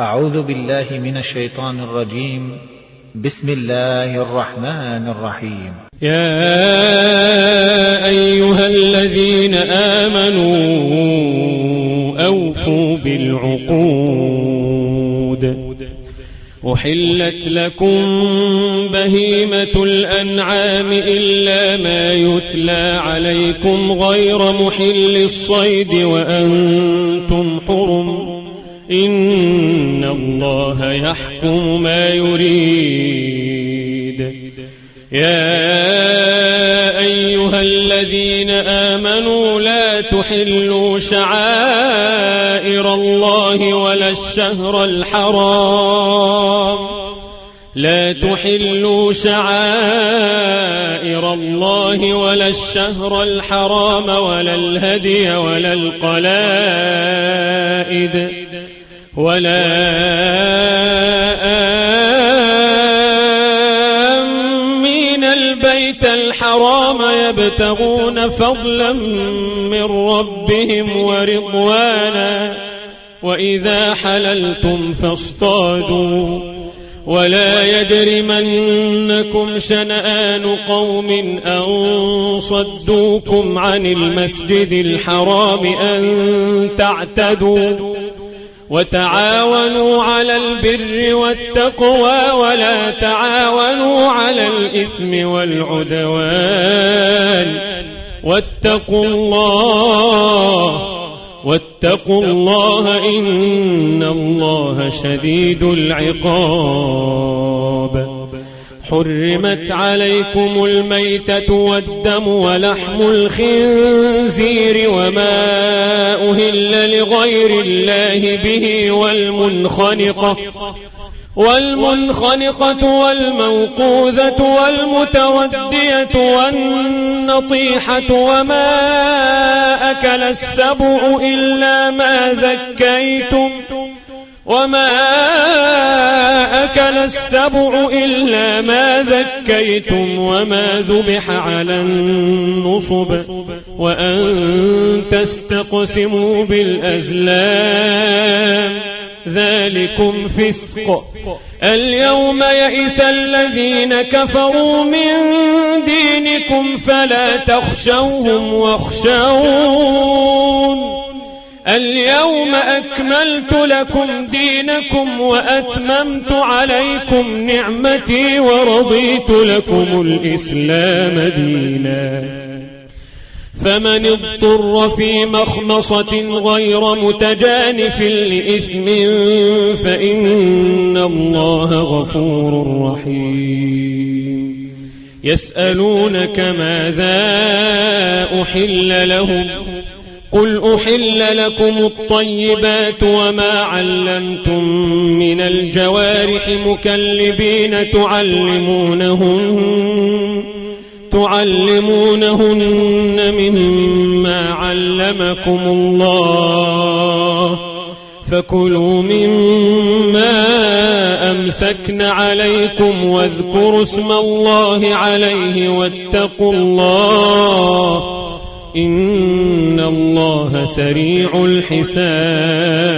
أعوذ بالله من الشيطان الرجيم. بسم الله الرحمن الرحيم. يا أيها الذين آمنوا أوفوا بالعقود. أحلت لكم بهيمة الأنعام إلا ما يتلى عليكم غير محل الصيد وأنتم حرم. إن الله يحكم ما يريد. يا أيها الذين آمنوا لا تحلوا شعائر الله ولا الشهر الحرام. لا تحلوا شعائر الله ولا الشهر الحرام ولا الهدي ولا القلائد ولا آمين البيت الحرام يبتغون فضلا من ربهم ورضوانا. وإذا حللتم فاصطادوا ولا يجرمنكم شنآن قوم أن صدوكم عن المسجد الحرام أن تعتدوا. وتعاونوا على البر والتقوى ولا تعاونوا على الإثم والعدوان. واتقوا الله إن الله شديد العقاب. حرمت عليكم الميتة والدم ولحم الخنزير وما أهل لغير الله به والمنخنقة والموقوذة والمتردية والنطيحة وما أكل السبع إلا ما ذكيتم وما ذبح على النصب وأن تستقسموا بالأزلام ذلكم فسق. اليوم يئس الذين كفروا من دينكم فلا تخشوهم واخشون. اليوم أكملت لكم دينكم وأتممت عليكم نعمتي ورضيت لكم الإسلام دينا. فمن اضطر في مخمصة غير متجانف لإثم فإن الله غفور رحيم. يسألونك ماذا أحل لهم قل أحل لكم الطيبات وما علمتم من الجوارح مكلبين تعلمونهن مما علمكم الله. فكلوا مما أمسكن عليكم واذكروا اسم الله عليه واتقوا الله إن الله سريع الحساب.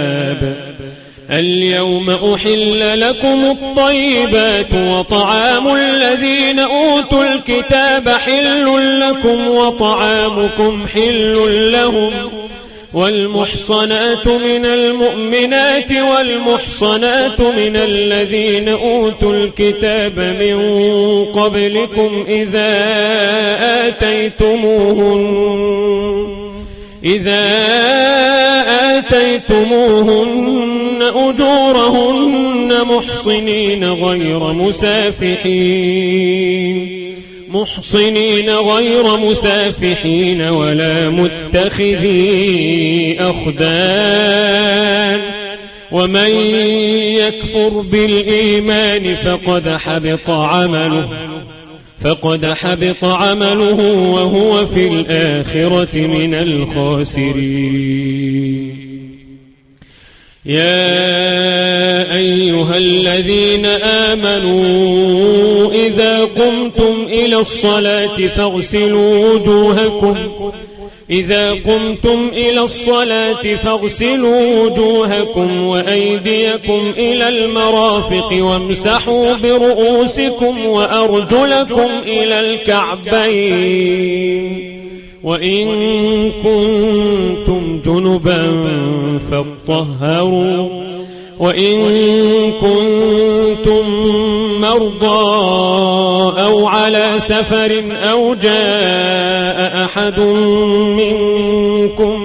اليوم أحل لكم الطيبات وطعام الذين أوتوا الكتاب حل لكم وطعامكم حل لهم. والمحصنات من المؤمنات والمحصنات من الذين أوتوا الكتاب من قبلكم إذا آتيتموهن أجورهن محصنين غير مسافحين ولا متخذي أخدان. ومن يكفر بالإيمان فقد حبط عمله وهو في الآخرة من الخاسرين. يا أيها الذين آمنوا إذا قمتم إلى الصلاة فاغسلوا إذا قمتم إلى الصلاة فاغسلوا وجوهكم وأيديكم إلى المرافق وامسحوا برؤوسكم وأرجلكم إلى الكعبين وإن كنتم جنبا فاطهروا وإن كنتم مرضى أو على سفر أو جاء أحد منكم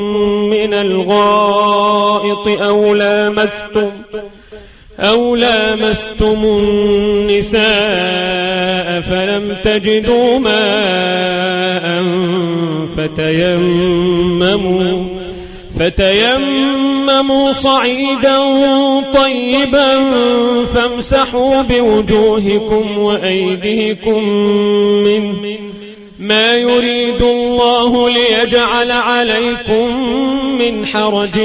من الغائط أو لامستم النساء فلم تجدوا ماء فتيمموا صعيدا طيبا فامسحوا بوجوهكم وأيديكم منه ما يريد الله ليجعل عليكم من حرج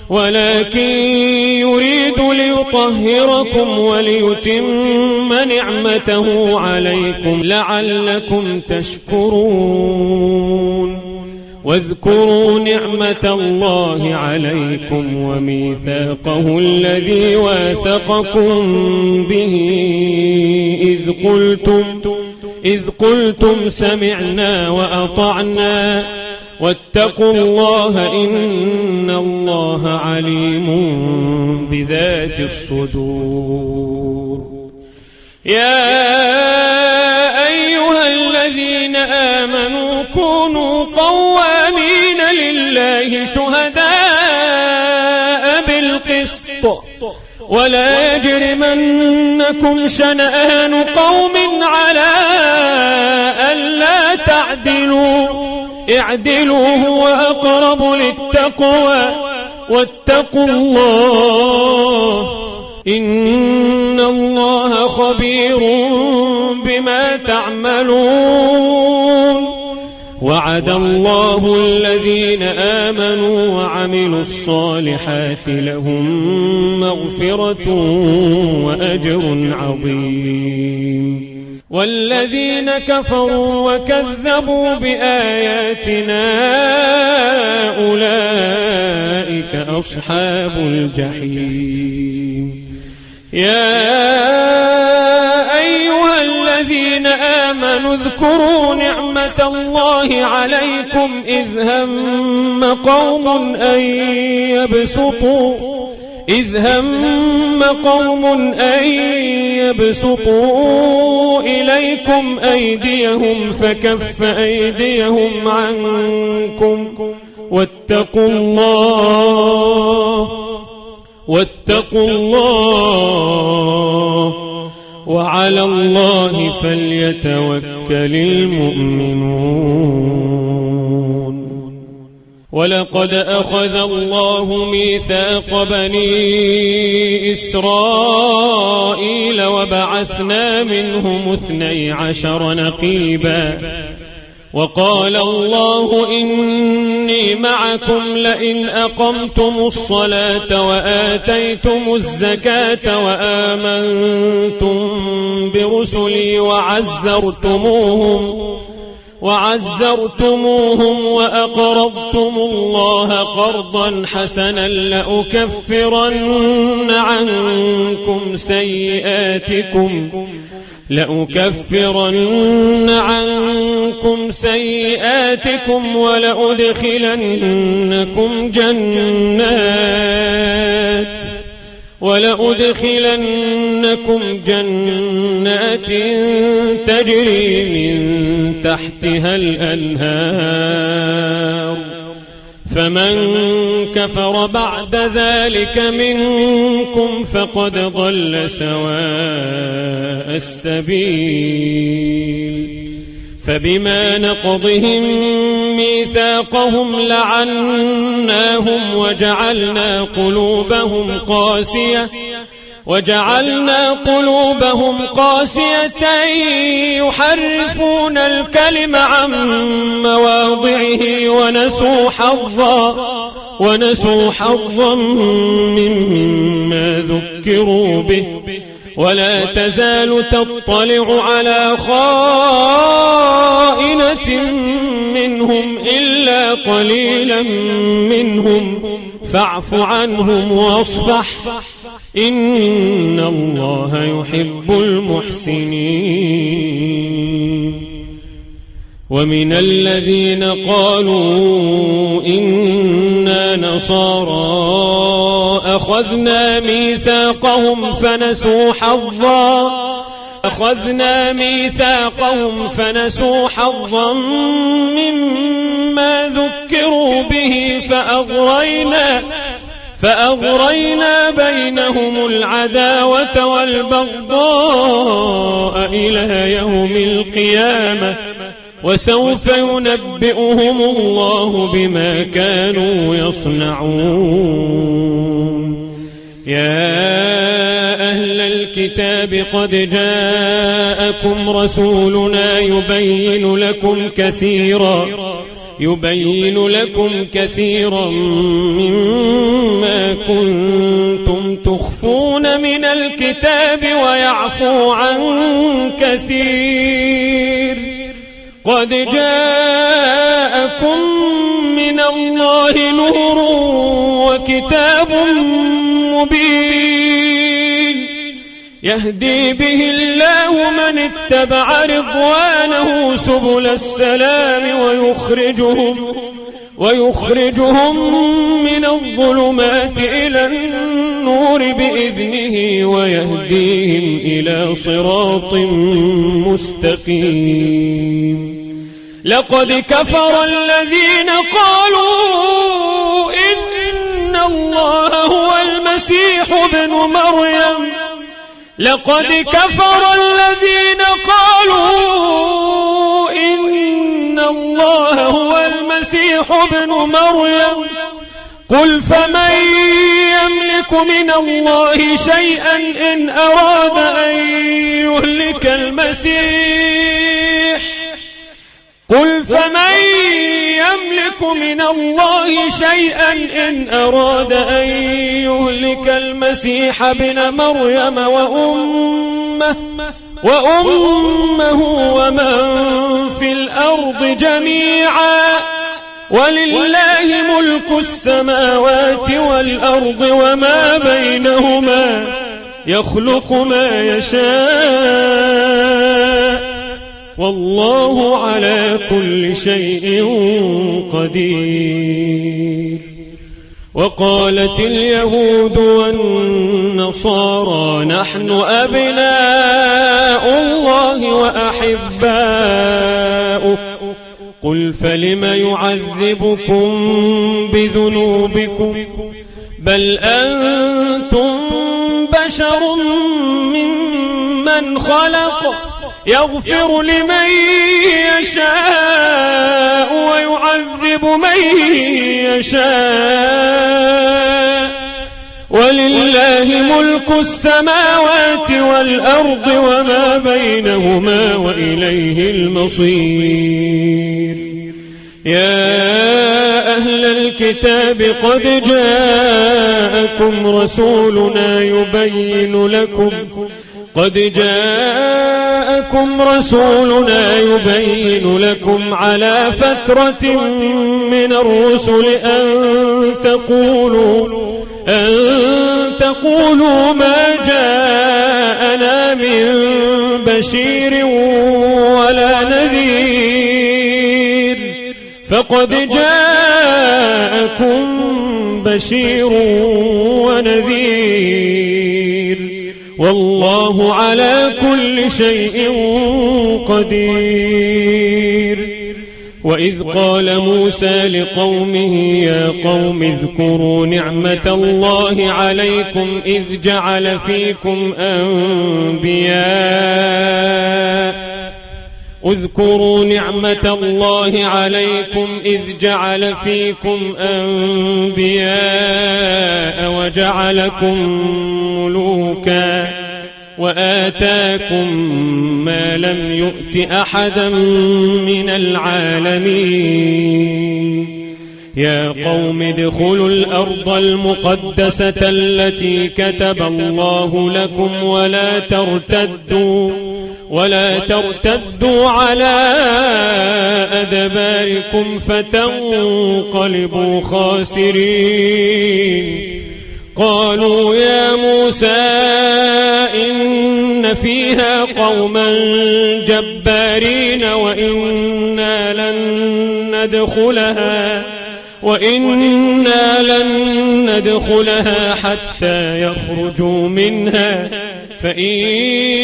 ولكن يريد ليطهركم وليتم نعمته عليكم لعلكم تشكرون واذكروا نعمة الله عليكم وميثاقه الذي واثقكم به إذ قلتم سمعنا وأطعنا واتقوا الله إن الله عليم بذات الصدور. يا أيها الذين آمنوا كونوا قوامين لله شهداء بالقسط ولا يجرمنكم شنآن قوم على ألا تعدلوا اعدلوا هو أقرب للتقوى واتقوا الله إن الله خبير بما تعملون. وعد الله الذين آمنوا وعملوا الصالحات لهم مغفرة وأجر عظيم والذين كفروا وكذبوا بآياتنا أولئك أصحاب الجحيم. يا أيها الذين آمنوا اذكروا نعمة الله عليكم إذ هم قوم أن يبسطوا إليكم أيديهم فكف أيديهم عنكم واتقوا الله وعلى الله فليتوكل المؤمنون. ولقد أخذ الله ميثاق بني إسرائيل وبعثنا منهم 12 نقيبا وقال الله إني معكم لئن أقمتم الصلاة وآتيتم الزكاة وآمنتم برسلي وعزرتموهم وأقرضتم الله قرضا حسنا لأكفرن عنكم سيئاتكم ولأدخلنكم جنات تجري من تحتها الأنهار فمن كفر بعد ذلك منكم فقد ضل سواء السبيل. فبما نقضهم ميثاقهم لعناهم وجعلنا قلوبهم قاسية يحرفون الكلم عن مواضعه ونسوا حظا مما ذكروا به ولا تزال تطلع على خائنة منهم إلا قليلا منهم فاعف عنهم واصفح إن الله يحب المحسنين. ومن الذين قالوا إنا نصارى أخذنا ميثاقهم فنسوا حظا مما ذكروا به فأغرينا بينهم العداوة والبغضاء إلى يوم القيامة وسوف ينبئهم الله بما كانوا يصنعون. يا أهل الكتاب قد جاءكم رسولنا يبين لكم كثيرا مما كنتم تخفون من الكتاب ويعفو عن كثير. قد جاءكم من الله نور وكتاب مبين يهدي به الله من اتبع رضوانه سبل السلام ويخرجهم من الظلمات إلى النور بإذنه ويهديهم إلى صراط مستقيم. لقد كفر الذين قالوا إن الله هو المسيح ابن مريم قل فمن يملك من الله شيئا إن أراد أن يهلك المسيح ابن مريم وأمه ومن في الأرض جميعا ولله ملك السماوات والأرض وما بينهما يخلق ما يشاء والله على كل شيء قدير. وقالت اليهود والنصارى نحن أبناء الله وأحباؤه قل فلم يعذبكم بذنوبكم بل أنتم بشر ممن خلق يغفر لمن يشاء ويعذب من يشاء ولله ملك السماوات والأرض وما بينهما وإليه المصير. يا أهل الكتاب قد جاءكم رسولنا يبين لكم على فترة من الرسل أن تقولوا ما جاءنا من بشير ولا نذير فقد جاءكم بشير ونذير والله على كل شيء قدير. وإذ قال موسى لقومه يا قوم اذكروا نعمة الله عليكم إذ جعل فيكم أنبياء وجعلكم ملوكا وآتاكم ما لم يؤت أحدا من العالمين. يا قوم ادخلوا الأرض المقدسة التي كتب الله لكم ولا ترتدوا على أدباركم فتنقلبوا خاسرين. قالوا يا موسى إن فيها قوما جبارين وإنا لن ندخلها حتى يخرجوا منها فإن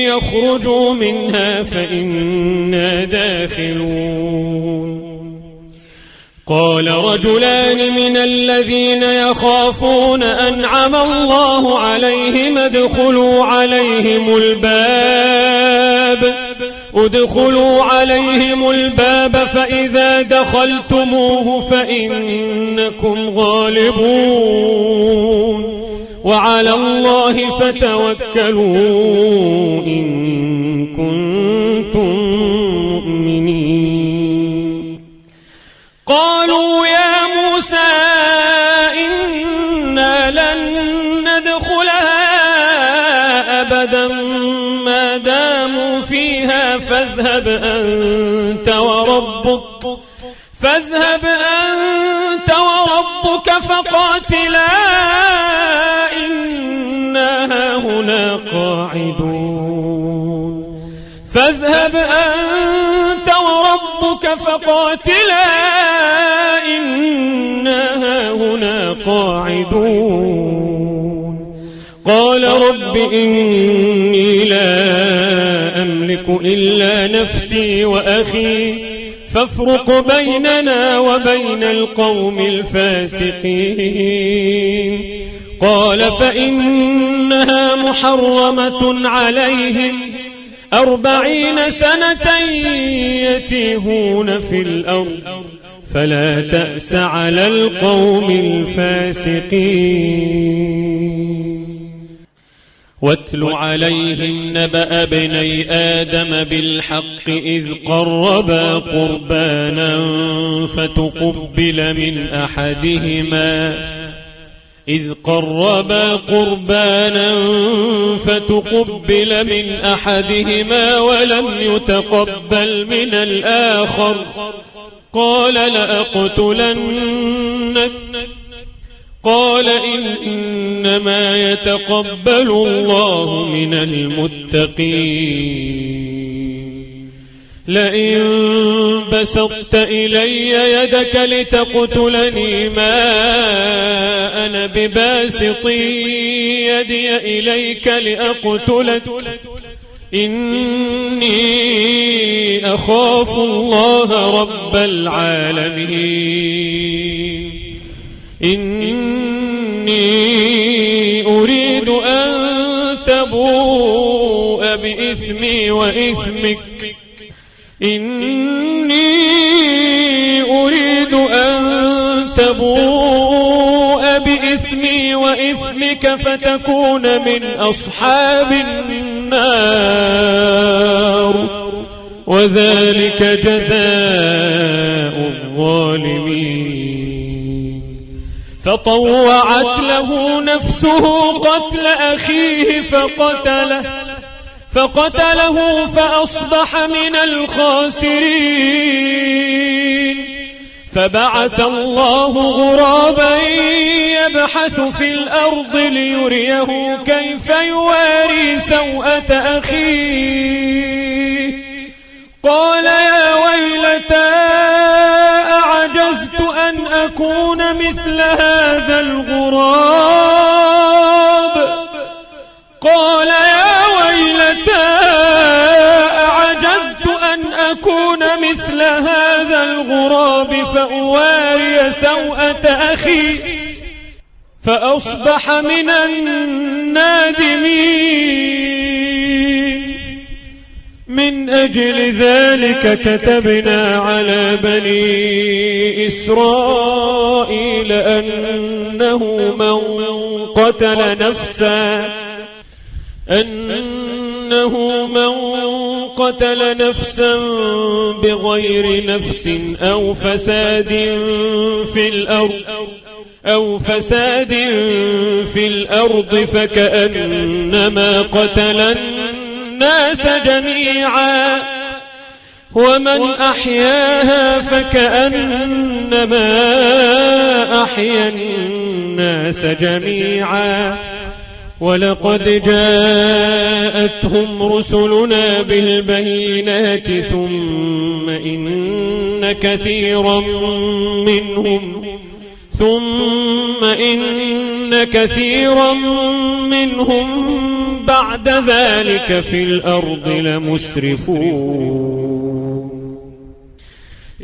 يخرجوا منها فإنا داخلون. قال رجلان من الذين يخافون أنعم الله عليهم ادخلوا عليهم الباب فإذا دخلتموه فإنكم غالبون وعلى الله فتوكلوا إن كنتم مؤمنين. قالوا يا موسى إنا لن ندخلها أبدا ما داموا فيها فاذهب أنت وربك فقاتلا إنا هاهنا قاعدون. قال رب إني لا أملك إلا نفسي وأخي فافرق بيننا وبين القوم الفاسقين. قال فإنها محرمة عليهم 40 سنة يتيهون في الأرض فلا تأس على القوم الفاسقين. واتل عليهم نبأ ابني آدم بالحق إذ قربا قربانا فتقبل من أحدهما ولم يتقبل من الآخر قال لأقتلنك قال إنما يتقبل الله من المتقين. لئن بسطت إلي يدك لتقتلني ما أنا بباسط يدي إليك لأقتلك إني أخاف الله رب العالمين. إني أريد أن تبوء بإثمي وإثمك فتكون من أصحاب النار وذلك جزاء الظالمين. فطوعت له نفسه قتل أخيه فقتله فأصبح من الخاسرين. فبعث الله غرابا يبحث في الأرض ليريه كيف يواري سوءة أخيه. قال يا ويلتى أعجزت أن أكون مثل هذا الغراب فأواري سوءة أخي فأصبح من النادمين. من أجل ذلك كتبنا على بني إسرائيل أنه من قتل أنه من قتل نفسا بغير نفس أو فساد في الأرض فكأنما قتل الناس جميعا ومن أحياها فكأنما أحيا الناس جميعا ولقد جاءتهم رسلنا بالبينات ثم إن كثيرا منهم بعد ذلك في الأرض لمسرفون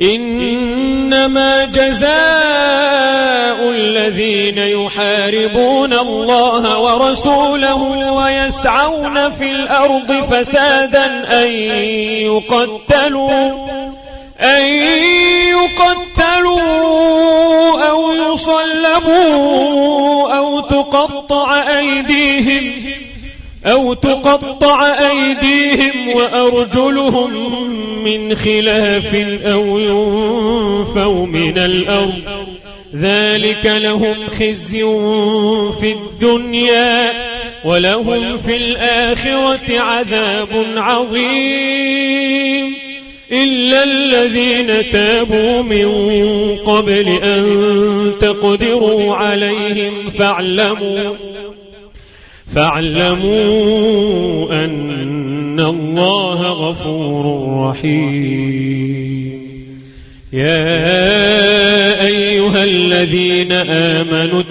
إنما جزاء الذين يحاربون الله ورسوله ويسعون في الأرض فسادا أن يقتلوا أو يصلبوا أو تقطع أيديهم وأرجلهم من خلاف أو ينفوا من الأرض ذلك لهم خزي في الدنيا ولهم في الآخرة عذاب عظيم إلا الذين تابوا من قبل أن تقدروا عليهم فاعلموا أن الله غفور رحيم يا أيها الذين آمنوا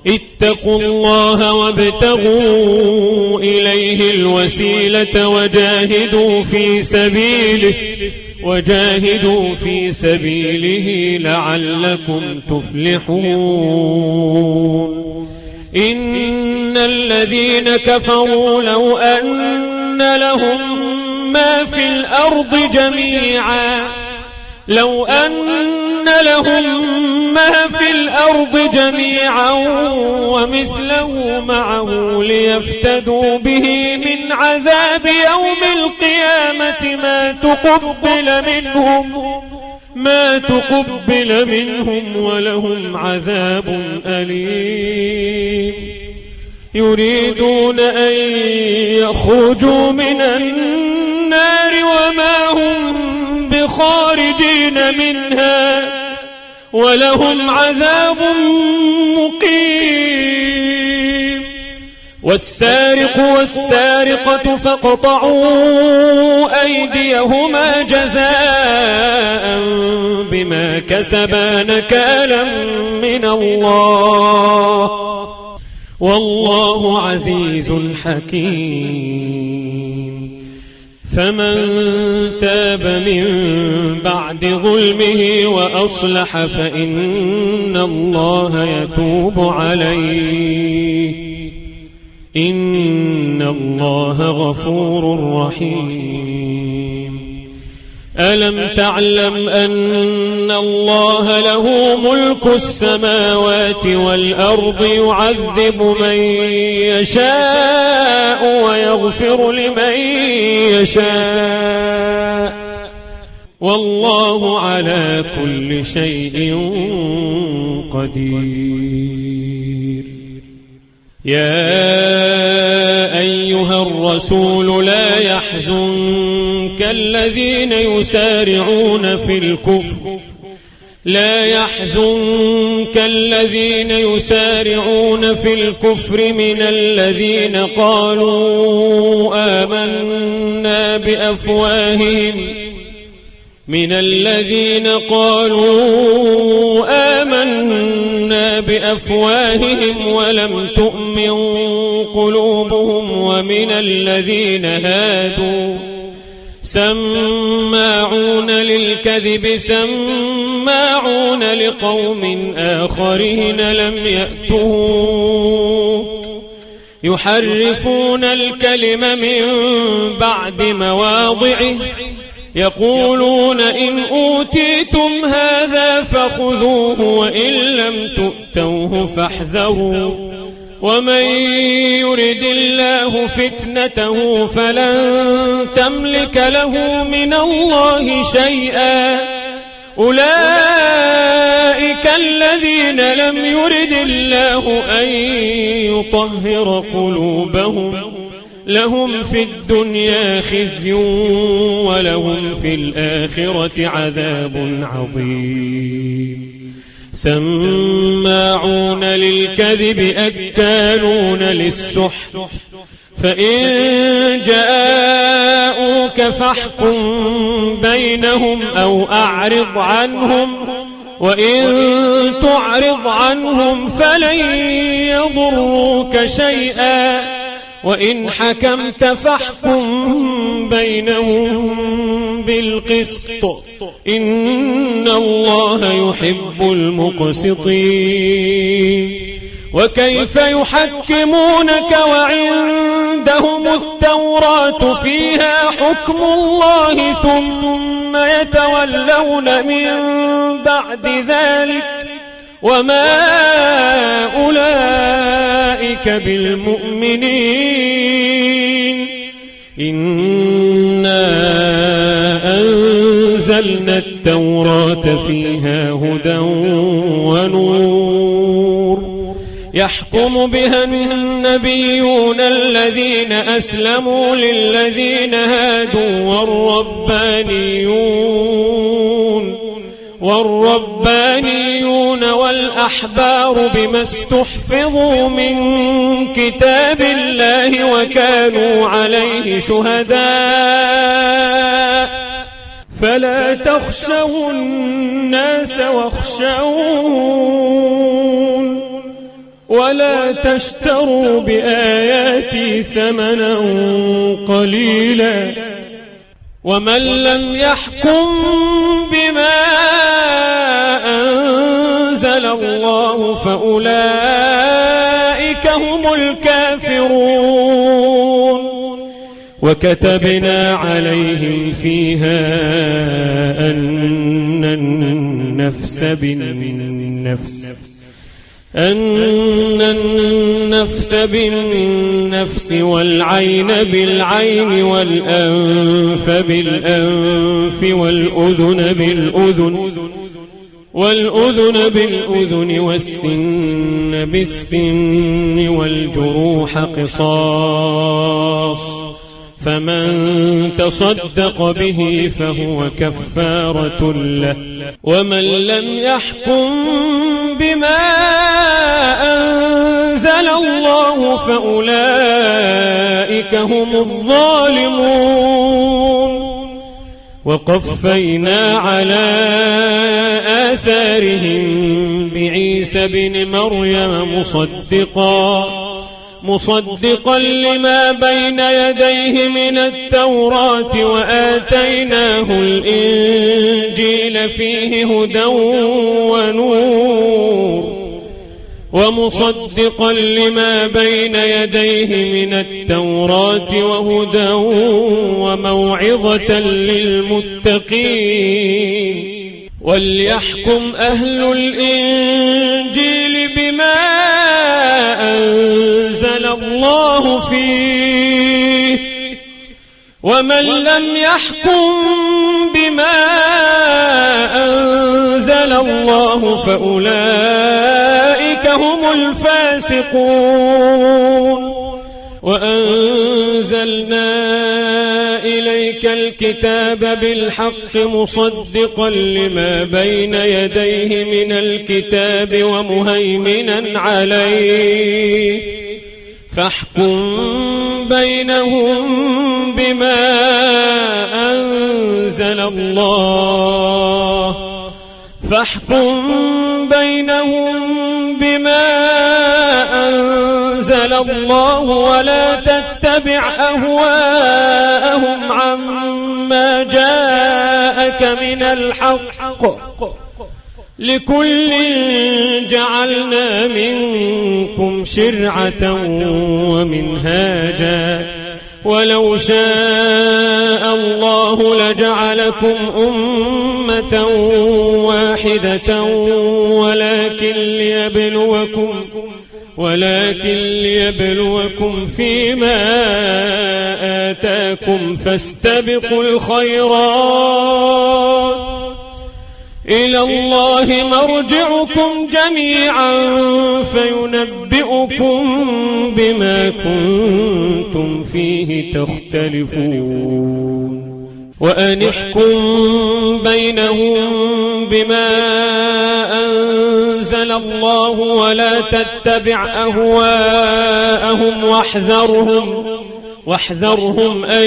اتقوا الله وابتغوا إليه الوسيلة وجاهدوا في سبيله لعلكم تفلحون إن الذين كفروا لو أن لهم ما في الأرض جميعا ومثله معه ليفتدوا به من عذاب يوم القيامة ما تقبل منهم ولهم عذاب أليم يريدون أن يخرجوا من النار وما هم بخارجين منها ولهم عذاب مقيم والسارق والسارقة فاقطعوا أيديهما جزاء بما كسبا نكالا من الله والله عزيز حكيم فمن تاب من بعد ظلمه وأصلح فإن الله يتوب عليه إن الله غفور رحيم ألم تعلم أن الله له ملك السماوات والأرض يعذب من يشاء ويغفر لمن يشاء والله على كل شيء قدير يا أيها الرسول لا يحزنك الذين يسارعون في الكفر من الذين قالوا آمنا بأفواههم ولم تؤمن قلوبهم ومن الذين هادوا سماعون للكذب سماعون لقوم آخرين لم يأتوك يحرفون الكلم من بعد مواضعه يقولون إن أوتيتم هذا فخذوه وإن لم تؤتوه فاحذروا ومن يرد الله فتنته فلن تملك له من الله شيئا أولئك الذين لم يرد الله أن يطهر قلوبهم لهم في الدنيا خزي ولهم في الآخرة عذاب عظيم سماعون للكذب أكالون للسحت فإن جاءوك فاحكم بينهم أو أعرض عنهم وإن تعرض عنهم فلن يضروك شيئا وإن حكمت فاحكم بينهم بالقسط إن الله يحب المقسطين وكيف يحكمونك وعندهم التوراة فيها حكم الله ثم يتولون من بعد ذلك وما أولئك بالمؤمنين إنا أنزلنا التوراة فيها هدى ونور يحكم بها النبيون الذين أسلموا للذين هادوا والربانيون والأحبار بما استحفظوا من كتاب الله وكانوا عليه شهداء فلا تخشوا الناس واخشون ولا تشتروا بآياتي ثمنا قليلا ومن لم يحكم بما أنزل الله فأولئك هم الكافرون وكتبنا عليهم فيها أن النفس بالنفس والعين بالعين والأنف بالأنف والأذن بالأذن والسن بالسن والجروح قصاص فمن تصدق به فهو كفارة له ومن لم يحكم بما أنزل الله فأولئك هم الظالمون وقفينا على آثارهم بعيسى بن مريم مصدقا لما بين يديه من التوراة وآتيناه الإنجيل فيه هدى ونور ومصدقا لما بين يديه من التوراة وهدى وموعظة للمتقين وليحكم أهل الإنجيل بما أنزل الله فيه ومن لم يحكم بما أنزل الله فأولئك هم الفاسقون وأنزلنا إليك الكتاب بالحق مصدقا لما بين يديه من الكتاب ومهيمنا عليه فاحكم بينهم بما أنزل الله ولا تتبع أهواءهم عما جاءك من الحق لكل جعلنا منكم شرعة ومنهاجا ولو شاء الله لجعلكم أمة ولكن ليبلوكم فيما آتاكم فاستبقوا الخيرات إلى الله مرجعكم جميعا فينبئكم بما كنتم فيه تختلفون وأنحكم بينهم بما أنزل الله ولا تتبع أهواءهم واحذرهم أن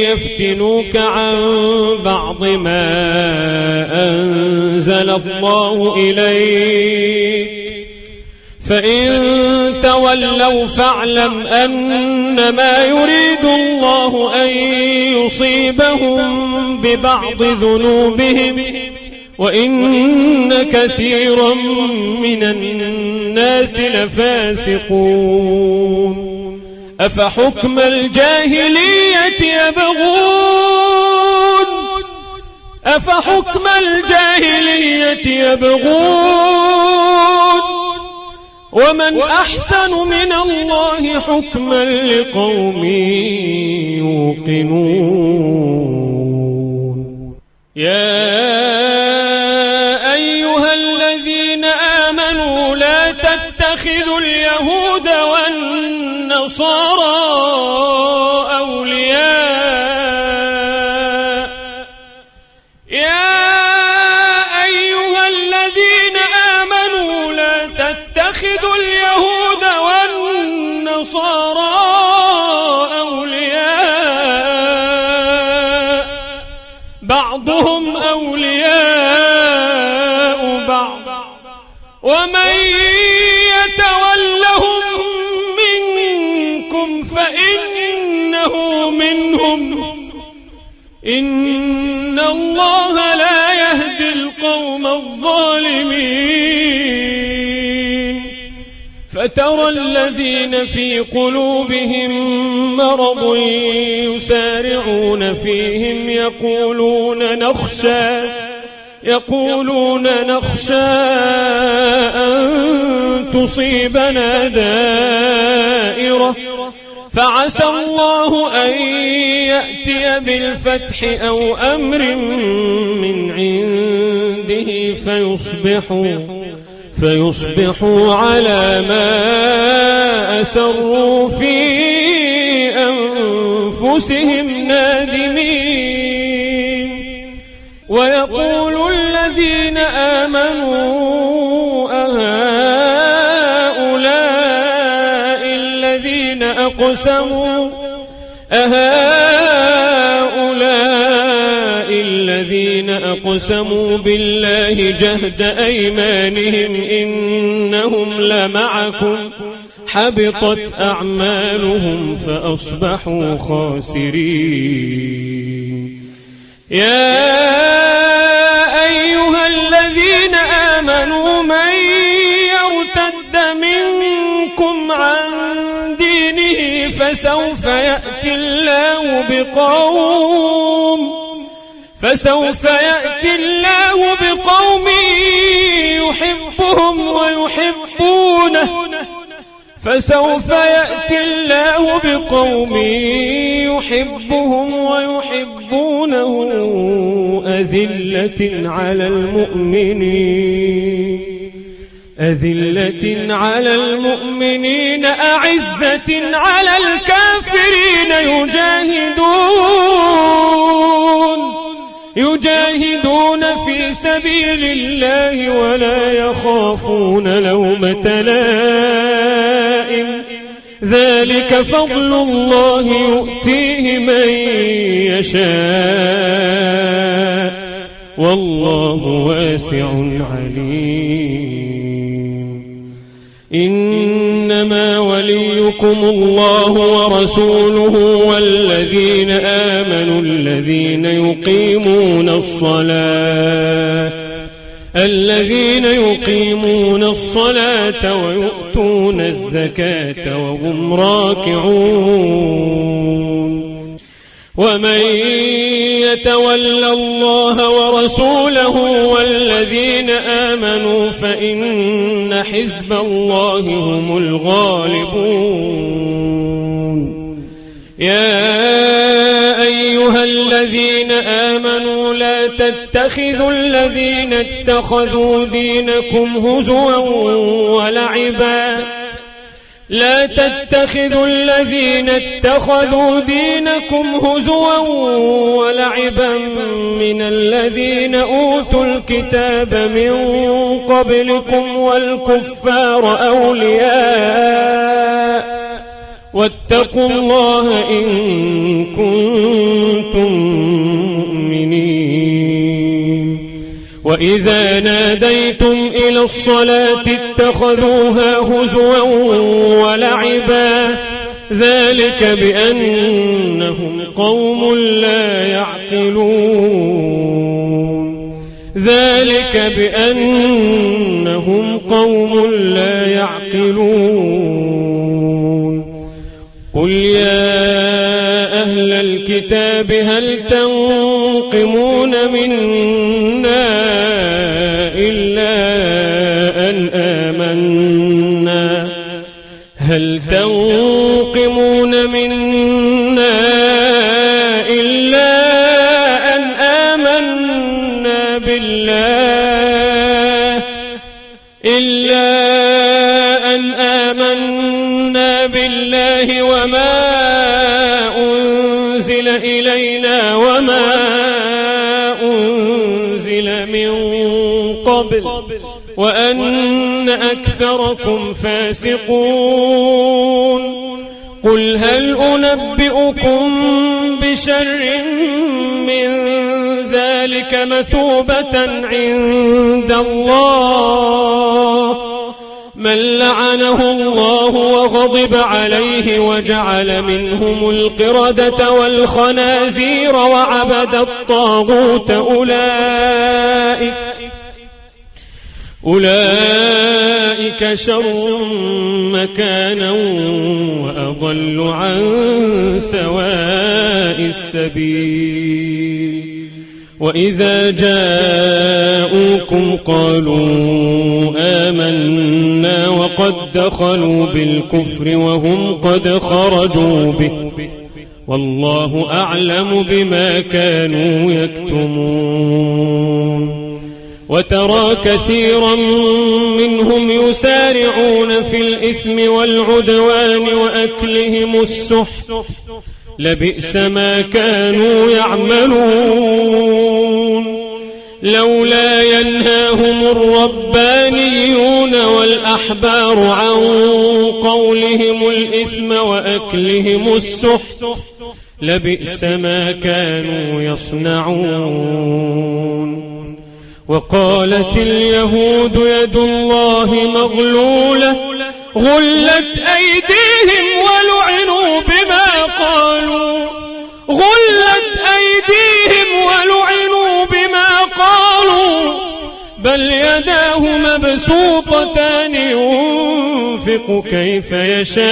يفتنوك عن بعض ما أنزل الله إليك فإن تولوا فاعلم أنما يريد الله أن يصيبهم ببعض ذنوبهم وإن كثيرا من الناس لفاسقون أفحكم الجاهلية يبغون ومن أحسن من الله حكما لقوم يوقنون يا أيها الذين آمنوا لا تتخذوا اليهود والنصارى أولياء يا أيها الذين آمنوا لا تتخذوا اليهود والنصارى أولياء بعضهم أولياء بعض ومن يتولهم منكم فإنه منهم إن الله لا يهدي القوم الظالمين فترى الذين في قلوبهم مرض يسارعون فيهم يقولون نخشى أن تصيبنا دائرة فعسى الله أن يأتي بالفتح أو أمر من عنده فيصبحوا على ما أسروا في أنفسهم نادمين ويقول الذين آمنوا أهؤلاء الذين أقسموا بالله جهد أيمانهم إنهم لمعكم حبطت أعمالهم فأصبحوا خاسرين يا أيها الذين آمنوا من يرتد منكم عن دينه فسوف يأتي الله بقوم يحبهم ويحبونه أذلة على المؤمنين أعزة على الكافرين يجاهدون في سبيل الله ولا يخافون لومة لائم ذلك فضل الله يؤتيه من يشاء والله واسع عليم إنما وليكم الله ورسوله والذين آمنوا الذين يقيمون الصلاة ويؤتون الزكاة وهم راكعون ومن يتولى الله ورسوله والذين آمنوا فإن حزب الله هم الغالبون. يا أيها الذين آمنوا لا تتخذوا الذين اتخذوا دينكم هزوا ولعبا من الذين أوتوا الكتاب من قبلكم والكفار أولياء واتقوا الله إن كنتم مؤمنين. وإذا ناديتم إلى الصلاة اتخذوها هزوا ولعبا ذلك بأنهم قوم لا يعقلون. قل يا أهل الكتاب هل تنقمون منا إلا أن آمنا بالله وما أنزل إلينا وما أنزل من قبل وأن أكثركم فاسقون. قل هل أنبئكم بشر من ذلك مثوبة عند الله من لعنه الله وغضب عليه وجعل منهم القردة والخنازير وعبد الطاغوت أولئك شر مكانا وأضل عن سواء السبيل. وإذا جاءوكم قالوا آمنا وقد دخلوا بالكفر وهم قد خرجوا به والله أعلم بما كانوا يكتمون. وترى كثيرا منهم يسارعون في الإثم والعدوان وأكلهم السحت لبئس ما كانوا يعملون. لولا ينهاهم الربانيون والأحبار عن قولهم الإثم وأكلهم السحت لبئس ما كانوا يصنعون. وقالت اليهود يد الله مغلولة غلت أيديهم ولعنوا بما قالوا بل يداه مبسوطتان ينفق كيف يشاء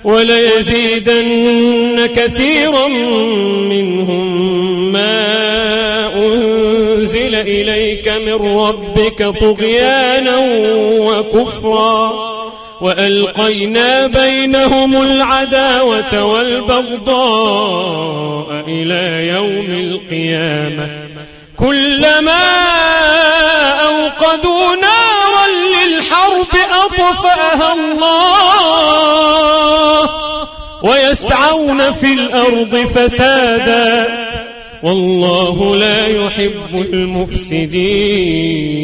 وليزيدن كثيرا منهم ما أنزل إليك من ربك طغيانا وكفرا وألقينا بينهم العداوة والبغضاء إلى يوم القيامة كلما أوقدوا نارا للحرب أطفأها الله ويسعون في الأرض فسادا والله لا يحب المفسدين.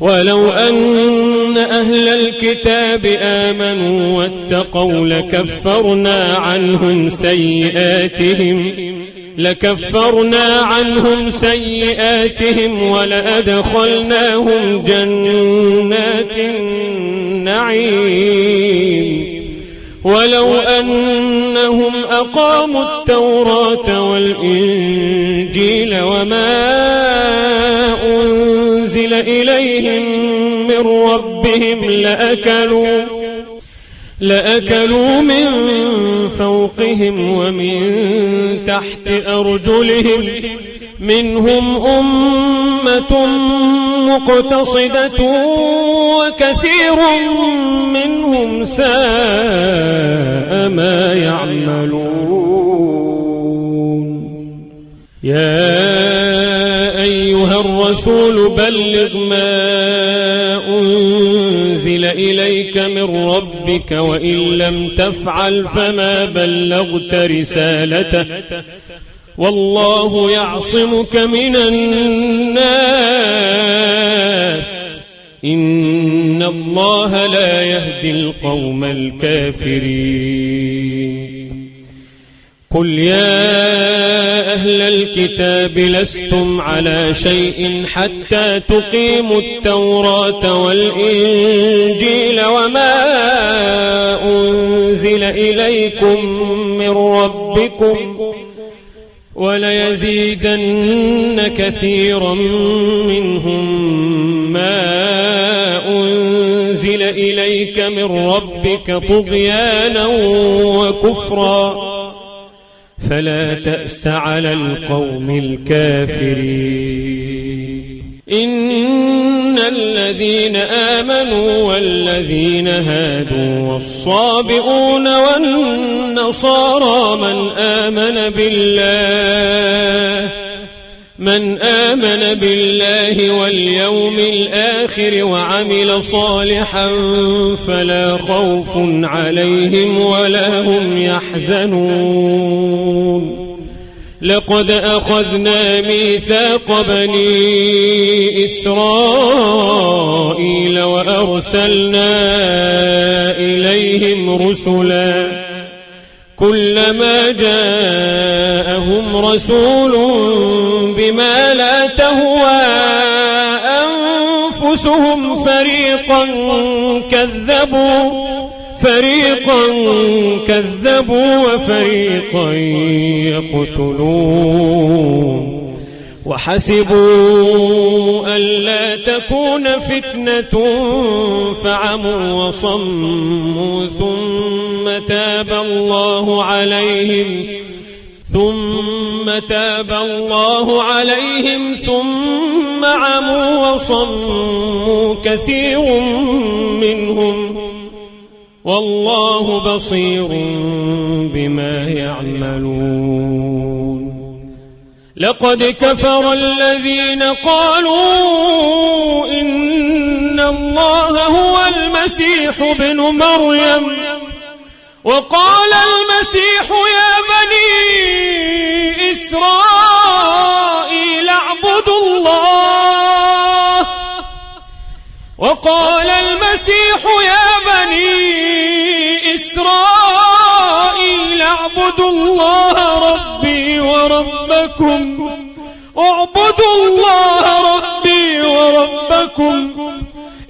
ولو أن أهل الكتاب آمنوا واتقوا لكفرنا عنهم سيئاتهم ولأدخلناهم جنات النعيم. ولو أنهم أقاموا التوراة والإنجيل وما أنزل إليهم من ربهم لأكلوا من فوقهم ومن تحت أرجلهم منهم أمة مقتصدة وكثير منهم ساء ما يعملون. يا أيها الرسول بلغ ما أنزل إليك من ربك وإن لم تفعل فما بلغت رسالته والله يعصمك من الناس إن الله لا يهدي القوم الكافرين. قل يا أهل الكتاب لستم على شيء حتى تقيموا التوراة والإنجيل وما أنزل إليكم من ربكم وليزيدن كثيرا منهم ما أنزل إليك من ربك طغيانا وكفرا فلا تأس على القوم الكافرين. إن الذين آمنوا والذين هادوا والصابئون والنصارى من آمن بالله واليوم الآخر وعمل صالحا فلا خوف عليهم ولا هم يحزنون. لقد أخذنا ميثاق بني إسرائيل وأرسلنا إليهم رسلا كلما جاءهم رسول بما لا تهوى أنفسهم فريقا كذبوا وفريقا يقتلون وحسبوا ألا تكون فتنة فعموا وصموا ثم تاب الله عليهم ثم عموا وصموا كثير منهم والله بصير بما يعملون. لقد كفر الذين قالوا إن الله هو المسيح ابن مريم وقال المسيح يا بني إسرائيل اعبدوا الله وقال المسيح يا بني إسرائيل اعبدوا الله ربي وربكم اعبدوا الله ربي وربكم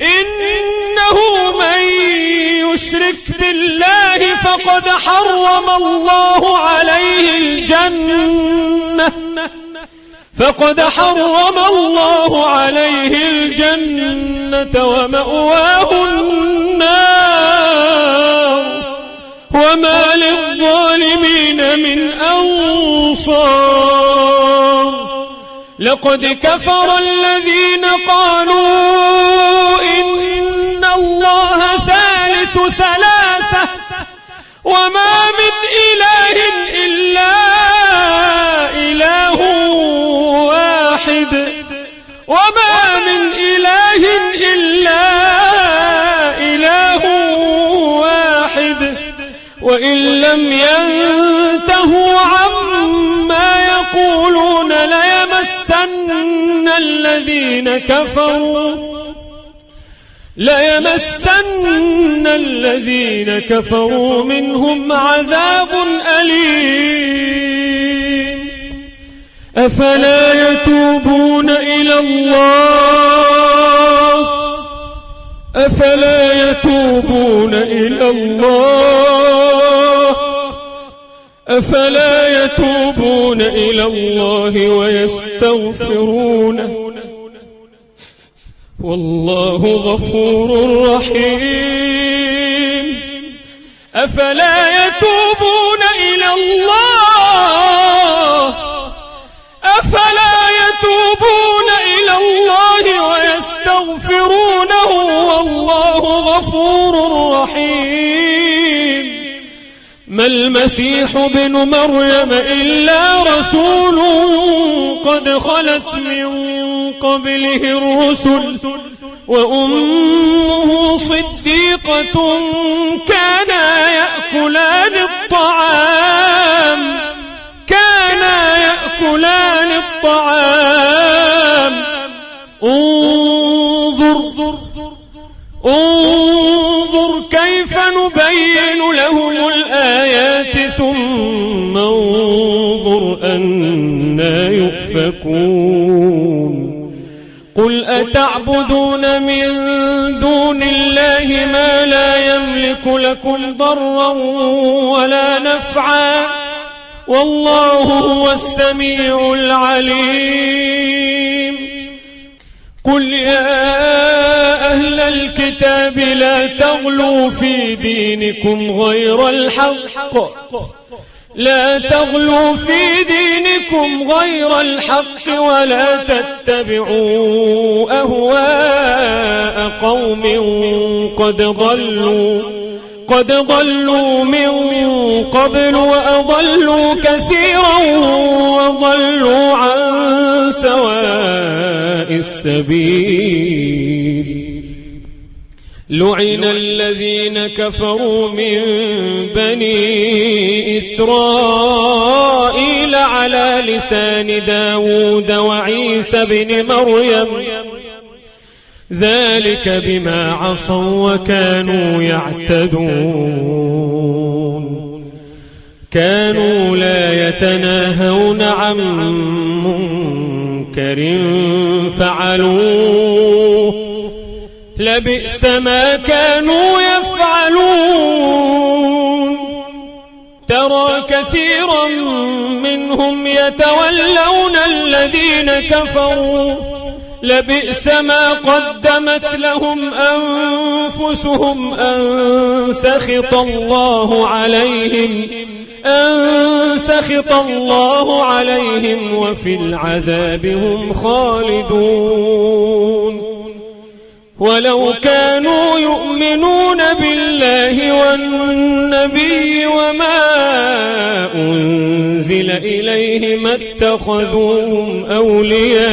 إنه من يشرك بالله فقد حرم الله عليه الجنة ومأواه النار وما للظالمين من أنصار. لقد كفر الذين قالوا إن الله ثالث ثلاثة وما من إله إلا إله واحد وإن لم ينتهوا عما يقولون ليمسن الذين كفروا منهم عذاب أليم. أفلا يتوبون إلى الله ويستغفرونه والله غفور رحيم. أفلا يتوبون إلى الله ويستغفرونه والله غفور رحيم. ما المسيح ابن مريم إلا رسول قد خلت من قبله الرسل وأمه صديقة كانا يأكلان الطعام انظر كيف نبين لهم الآيات ثم انظر أنى يؤفكون. قل أتعبدون من دون الله ما لا يملك لكم ضرا ولا نفعا والله هو السميع العليم. قل يا أهل الكتاب لا تغلوا في دينكم غير الحق ولا تتبعوا أهواء قوم قد ضلوا من قبل وأضلوا كثيرا وضلوا عن سواء السبيل. لعن الذين كفروا من بني إسرائيل على لسان داود وعيسى بن مريم ذلك بما عصوا وكانوا يعتدون. كانوا لا يتناهون عن منكر فعلوه لبئس ما كانوا يفعلون. ترى كثيرا منهم يتولون الذين كفروا لبئس ما قدمت لهم أنفسهم أن سخط الله عليهم وفي العذاب هم خالدون. ولو كانوا يؤمنون بالله والنبي وما أنزل إليه ما اتخذوهم أولياء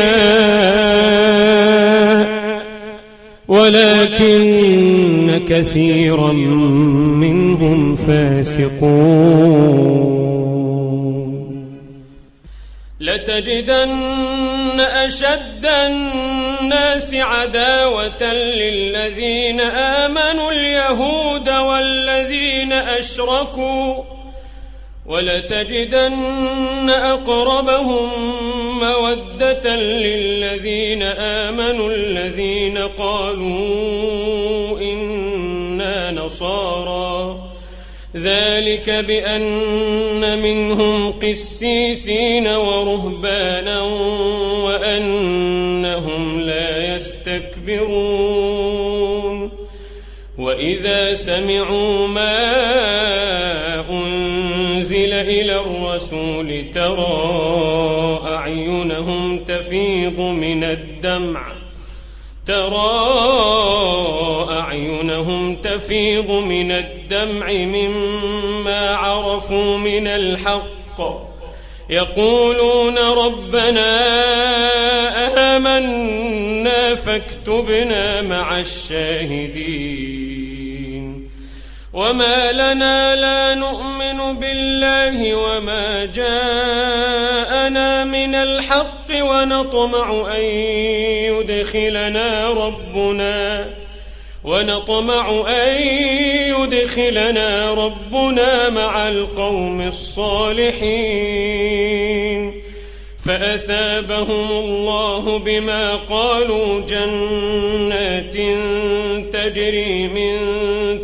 ولكن كثيرا منهم فاسقون. لتجدن أشد الناس عداوة للذين آمنوا اليهود والذين أشركوا ولتجدن أقربهم مودة للذين آمنوا الذين قالوا إنا نصارى ذلك بأن منهم قسيسين ورهبانا وأنهم لا يستكبرون. وإذا سمعوا ما أنزل إلى الرسول ترى أعينهم تفيض من الدمع مما عرفوا من الحق يقولون ربنا آمنا فاكتبنا مع الشاهدين. وما لنا لا نؤمن بالله وما جاءنا من الحق ونطمع أن يدخلنا ربنا مع القوم الصالحين. فأثابهم الله بما قالوا جنات تجري من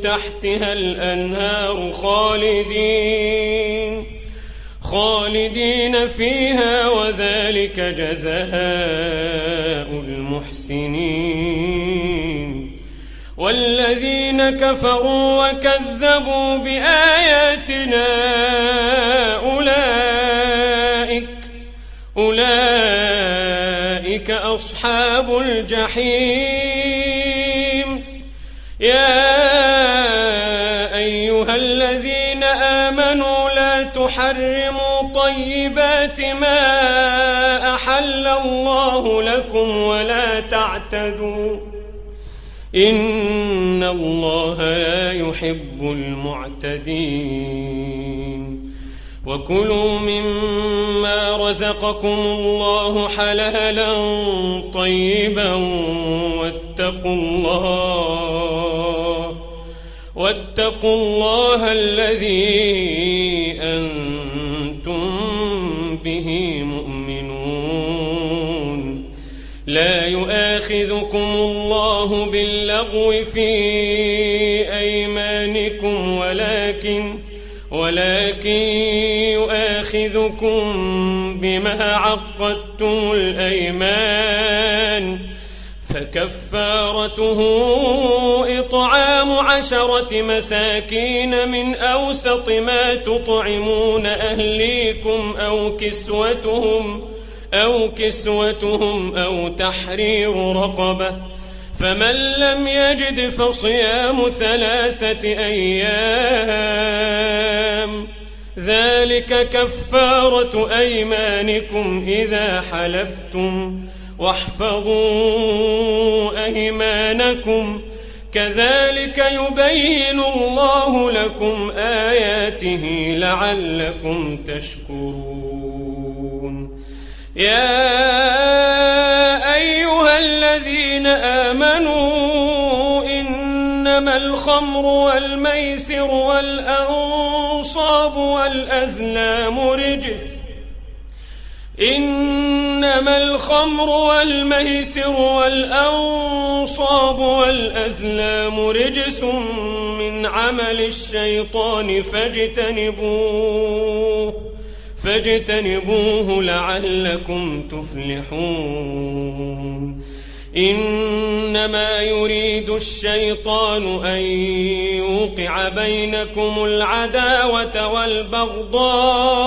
تحتها الأنهار خالدين فيها وذلك جزاء المحسنين. والذين الذين كفروا وكذبوا بآياتنا أولئك أصحاب الجحيم. يا أيها الذين آمنوا لا تحرموا طيبات ما أحل الله لكم ولا تعتدوا إن الله لا يحب المعتدين. وكلوا مما رزقكم الله حلالا طيبا واتقوا الله الذي أنتم به مؤمنون. لا يؤاخذكم الله باللغو في أيمانكم ولكن يؤاخذكم بما عقدتم الأيمان، فكفارته إطعام 10 مساكين من أوسط ما تطعمون أهليكم أو كسوتهم أو تحرير رقبة، فمن لم يجد فصيام 3 أيام ذلك كفارة أيمانكم إذا حلفتم، واحفظوا أيمانكم كذلك يبين الله لكم آياته لعلكم تشكرون. يا أيها الذين آمنوا إنما الخمر والميسر والأنصاب والأزلام رجس من عمل الشيطان فاجتنبوه لعلكم تفلحون. إنما يريد الشيطان أن يوقع بينكم العداوة والبغضاء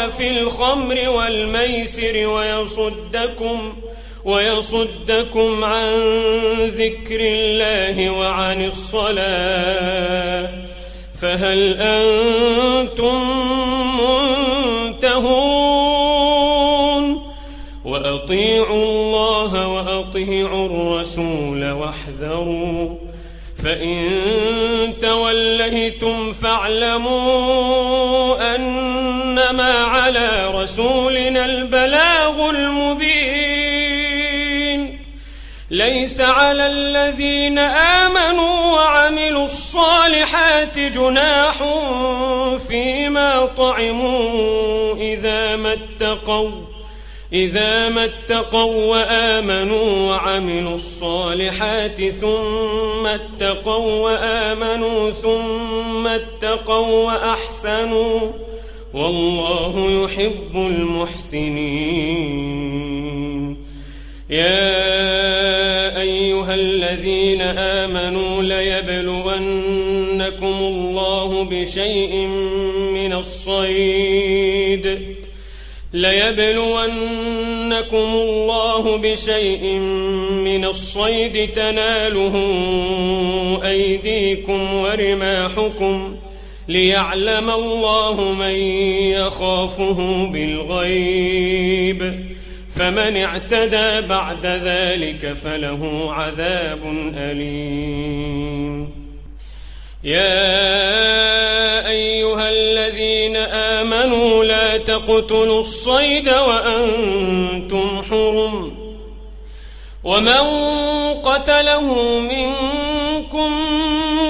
في الخمر والميسر ويصدكم عن ذكر الله وعن الصلاة، فهل أنتم منتهون؟ وأطيعوا الله وأطيعوا الرسول واحذروا، فإن توليتم فاعلموا أنما على رسولنا البلاغ المبين. ليس على الذين آمنوا وعملوا الصالحات جناح فيما طعموا إذا ما اتقوا وآمنوا وعملوا الصالحات ثم اتقوا وأحسنوا والله يحب المحسنين. يا أيها الذين آمنوا ليبلونكم الله بشيء من الصيد تناله أيديكم ورماحكم ليعلم الله من يخافه بالغيب، فمن اعتدى بعد ذلك فله عذاب أليم. يا أيها الذين آمنوا لا تقتلوا الصيد وأنتم حرم، ومن قتله منكم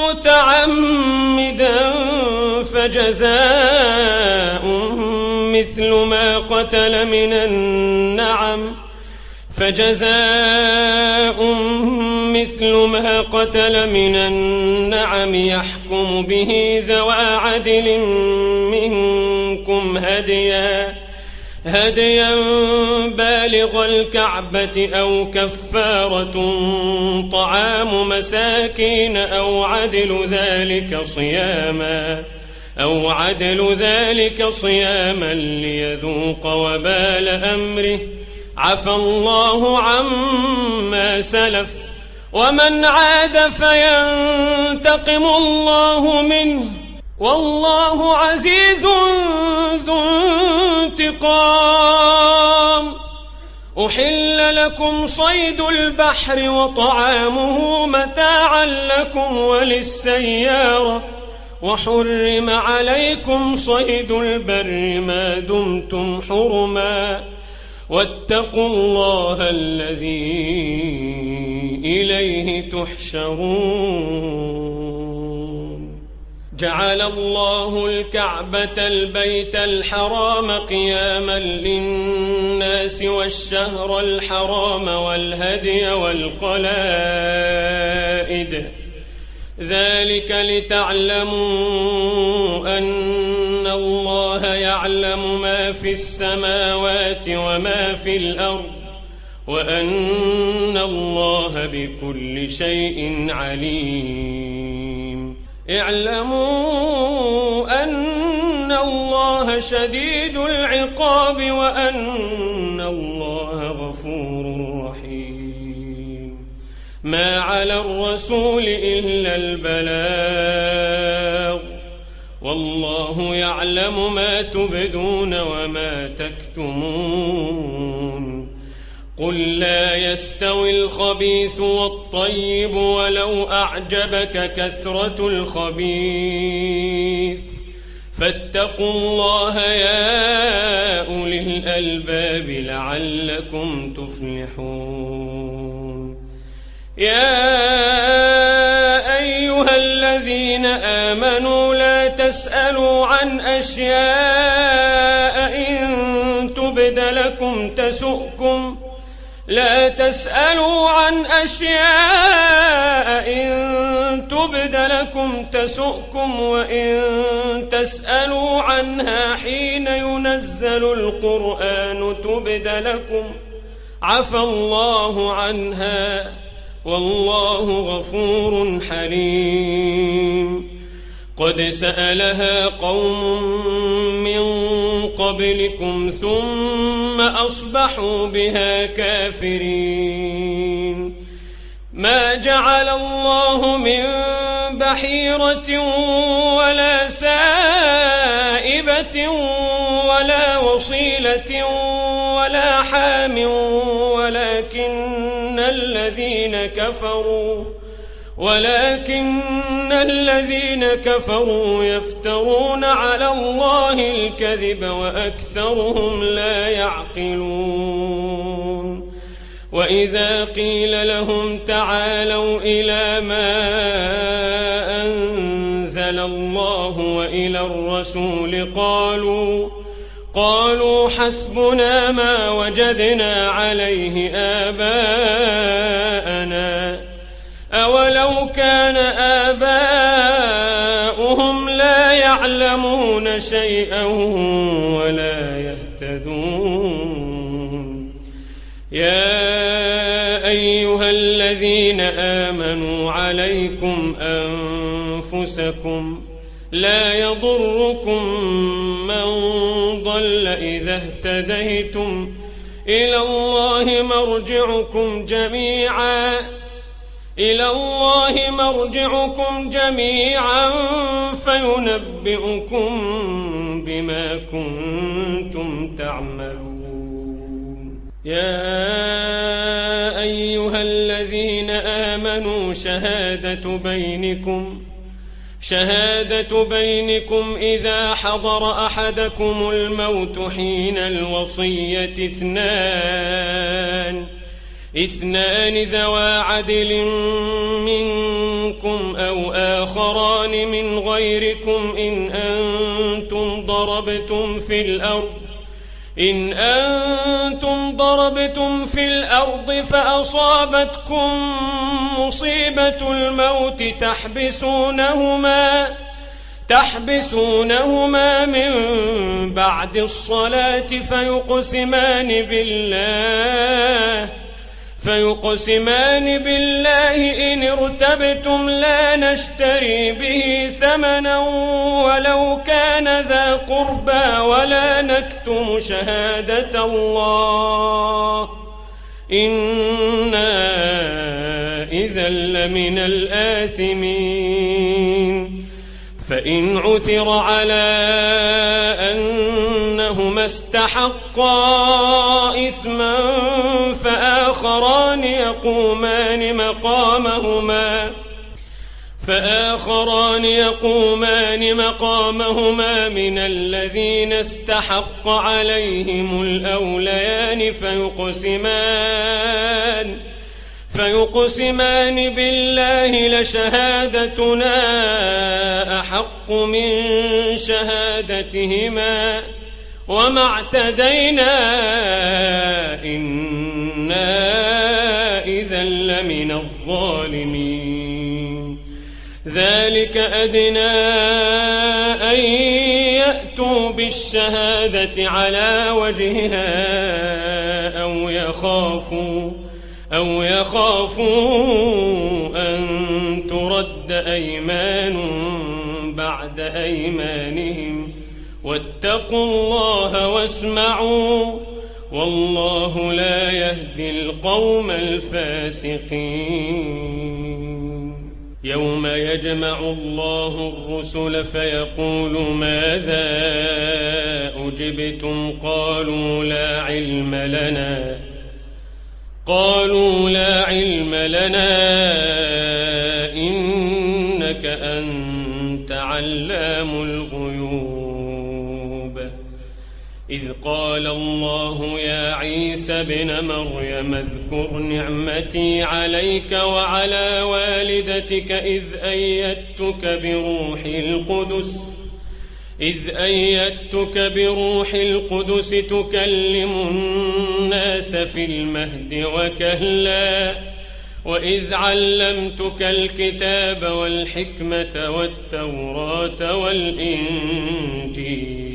متعمدا فجزاء مثل ما قتل من النعم يحكم به ذوى عدل منكم هديا بالغ الكعبة أو كفارة طعام مساكين أو عدل ذلك صياما ليذوق وبال أمره عفى الله عما سلف ومن عاد فينتقم الله منه والله عزيز ذو انتقام. أحل لكم صيد البحر وطعامه متاعا لكم وللسيارة وحرم عليكم صيد البر ما دمتم حرما واتقوا الله الذي إليه تحشرون. جعل الله الكعبة البيت الحرام قياما للناس والشهر الحرام والهدي والقلائد ذلك لتعلموا أن الله يعلم ما في السماوات وما في الأرض وأن الله بكل شيء عليم. اعلموا أن الله شديد العقاب وأن الله غفور رحيم. ما على الرسول إلا البلاغ والله يعلم ما تبدون وما تكتمون. قل لا يستوي الخبيث والطيب ولو أعجبك كثرة الخبيث فاتقوا الله يا أولي الألباب لعلكم تفلحون. يا أيها الذين آمنوا لا تسألوا عن أشياء إن تبد لكم تسؤكم وإن تسألوا عنها حين ينزل القرآن تبد لكم عفى الله عنها والله غفور حليم. قد سألها قوم من قبلكم ثم أصبحوا بها كافرين. ما جعل الله من بحيرة ولا سائبة ولا وصيلة ولا حام ولكن الذين كفروا يفترون على الله الكذب وأكثرهم لا يعقلون. وإذا قيل لهم تعالوا إلى ما أنزل الله وإلى الرسول قالوا حسبنا ما وجدنا عليه آباءنا أولو كان آباؤهم لا يعلمون شيئا ولا يهتدون. يا أيها الذين آمنوا عليكم أنفسكم لا يضركم من ضل إذا اهتديتم إلى الله مرجعكم جميعا فينبئكم بما كنتم تعملون. يا أيها الذين آمنوا شهادة بينكم إذا حضر أحدكم الموت حين الوصية اثنان ذوى عدل منكم أو آخران من غيركم إن أنتم ضربتم في الأرض فأصابتكم مصيبة الموت تحبسونهما من بعد الصلاة فيقسمان بالله إن ارتبتم لا نشتري به ثمنا ولو كان ذا قربى ولا نكتم شهادة الله إنا إذا لمن الآثمين. فإن عثر على أنهما استحقا إثما فآخران يقومان مقامهما من الذين استحق عليهم الأوليان فيقسمان بالله لشهادتنا أحق من شهادتهما وما اعتدينا إنا إذا لمن الظالمين. ذلك أدنى أن يأتوا بالشهادة على وجهها أو يخافوا أن ترد أيمان بعد أيمانهم واتقوا الله واسمعوا والله لا يهدي القوم الفاسقين. يوم يجمع الله الرسل فيقول ماذا أجبتم قالوا لا علم لنا إنك أنت علام الغيوب. إذ قال الله يا عيسى ابن مريم اذكر نعمتي عليك وعلى والدتك إذ أيدتك بروح القدس تكلم الناس في المهد وكهلا وإذ علمتك الكتاب والحكمة والتوراة والإنجيل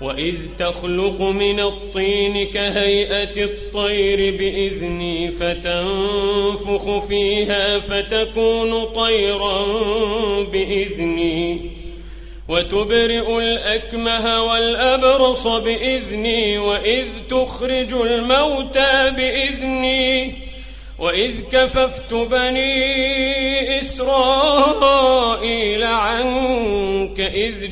وإذ تخلق من الطين كهيئة الطير بإذني فتنفخ فيها فتكون طيرا بإذني وتبرئ الأكمه والأبرص بإذني وإذ تخرج الموتى بإذني وإذ كففت بني إسرائيل عنك إذ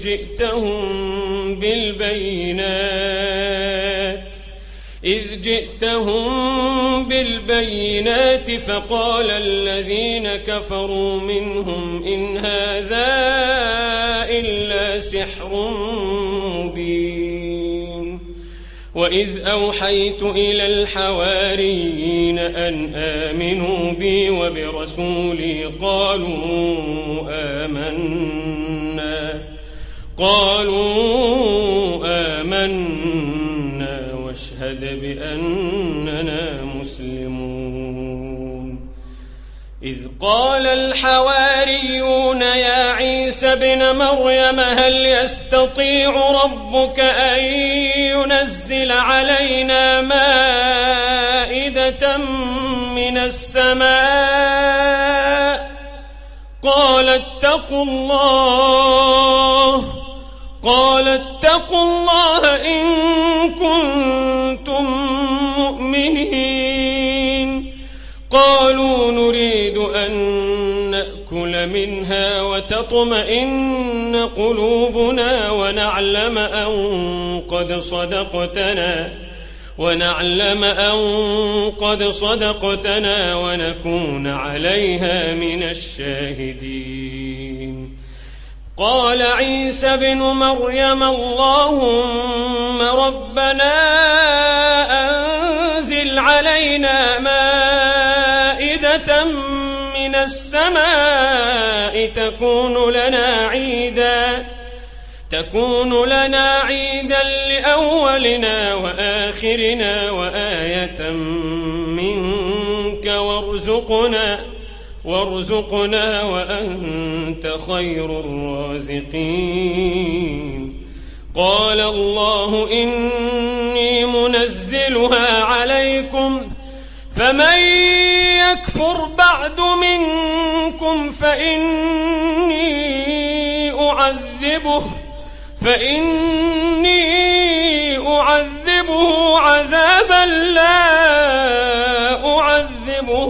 جئتهم بالبينات فقال الذين كفروا منهم إن هذا إلا سحر مبين. وإذ أوحيت إلى الحواريين أن آمنوا بي وبرسولي قالوا آمنا واشهد بأننا مسلمون. إذ قال الحواريون يا عيسى ابن مريم هل يستطيع ربك أن ينزل علينا مائدة من السماء قال اتقوا الله إن كنتم مؤمنين. قالوا نريد أن نأكل منها وتطمئن قلوبنا ونعلم أن قد صدقتنا ونكون عليها من الشاهدين. قال عيسى ابن مريم اللهم ربنا أنزل علينا مائدة من السماء تكون لنا عيدا لأولنا وآخرنا وآية منك وارزقنا وأنت خير الرازقين. قال الله إني منزلها عليكم فمن يكفر بعد منكم فإني أعذبه عذابا لا أعذبه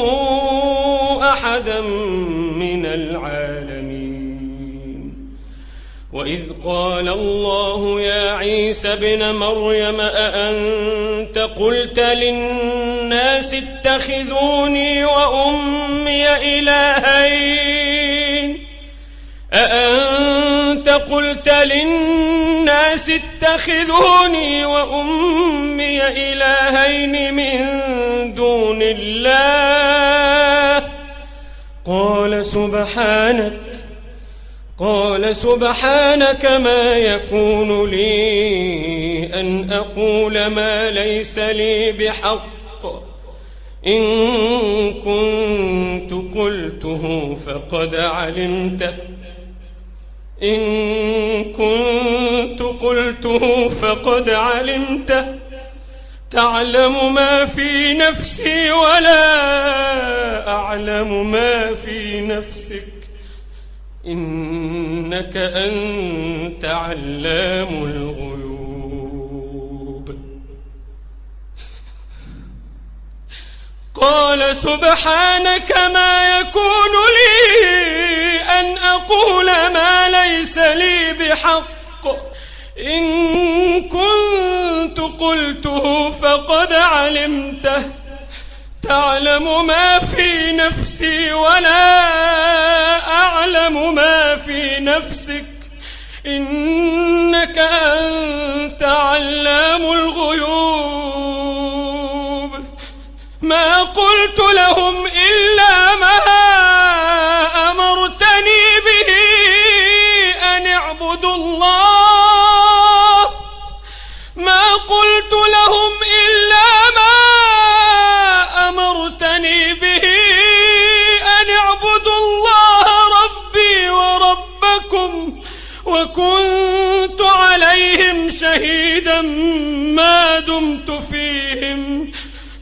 أحدا من العالمين. وإذ قال الله يا عيسى ابن مريم أأنت قلت للناس اتخذوني وأمي إلهين من دون الله قال سبحانك ما يكون لي أن أقول ما ليس لي بحق إن كنت قلته فقد علمته تعلم ما في نفسي ولا أعلم ما في نفسك إنك أنت علام الغيوب. قال سبحانك ما يكون لي أن أقول ما ليس لي بحق إن كنت قلته فقد علمته تعلم ما في نفسي ولا أعلم ما في نفسك إنك أنت علام الغيوب. ما قلت لهم إلا ما أمرتني به أن اعبدوا الله ما قلت لهم إلا ما أمرتني به أن اعبدوا الله ربي وربكم وكنت عليهم شهيدا ما دمت فيهم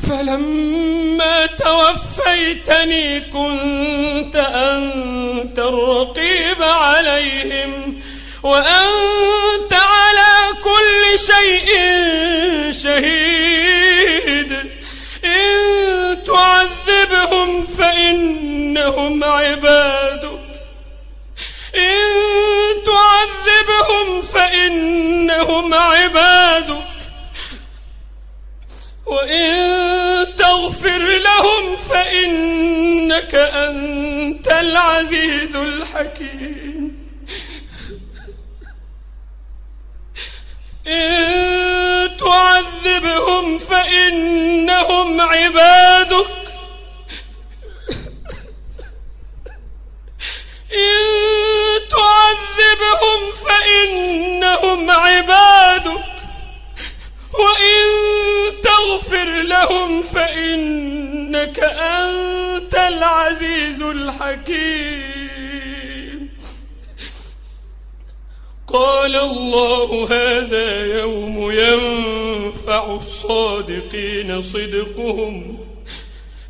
فلما توفيتني كنت أنت الرقيب عليهم وأنت على كل شيء شهيد. إن تعذبهم فإنهم عبادك وإن تغفر لهم فإنك أنت العزيز الحكيم. إن تعذبهم فإنهم عبادك وإن تغفر لهم فإنك أنت العزيز الحكيم. قال الله هذا يوم ينفع الصادقين صدقهم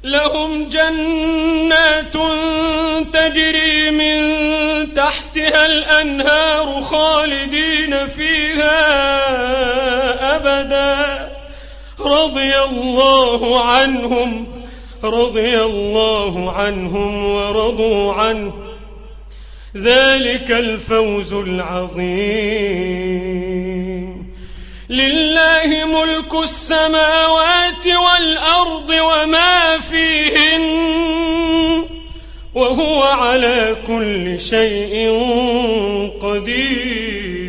لهم جنات تجري من تحتها الأنهار خالدين فيها أبدا رضي الله عنهم ورضوا عنه ذلك الفوز العظيم. لله ملك السماوات والأرض وما فيهن وهو على كل شيء قدير.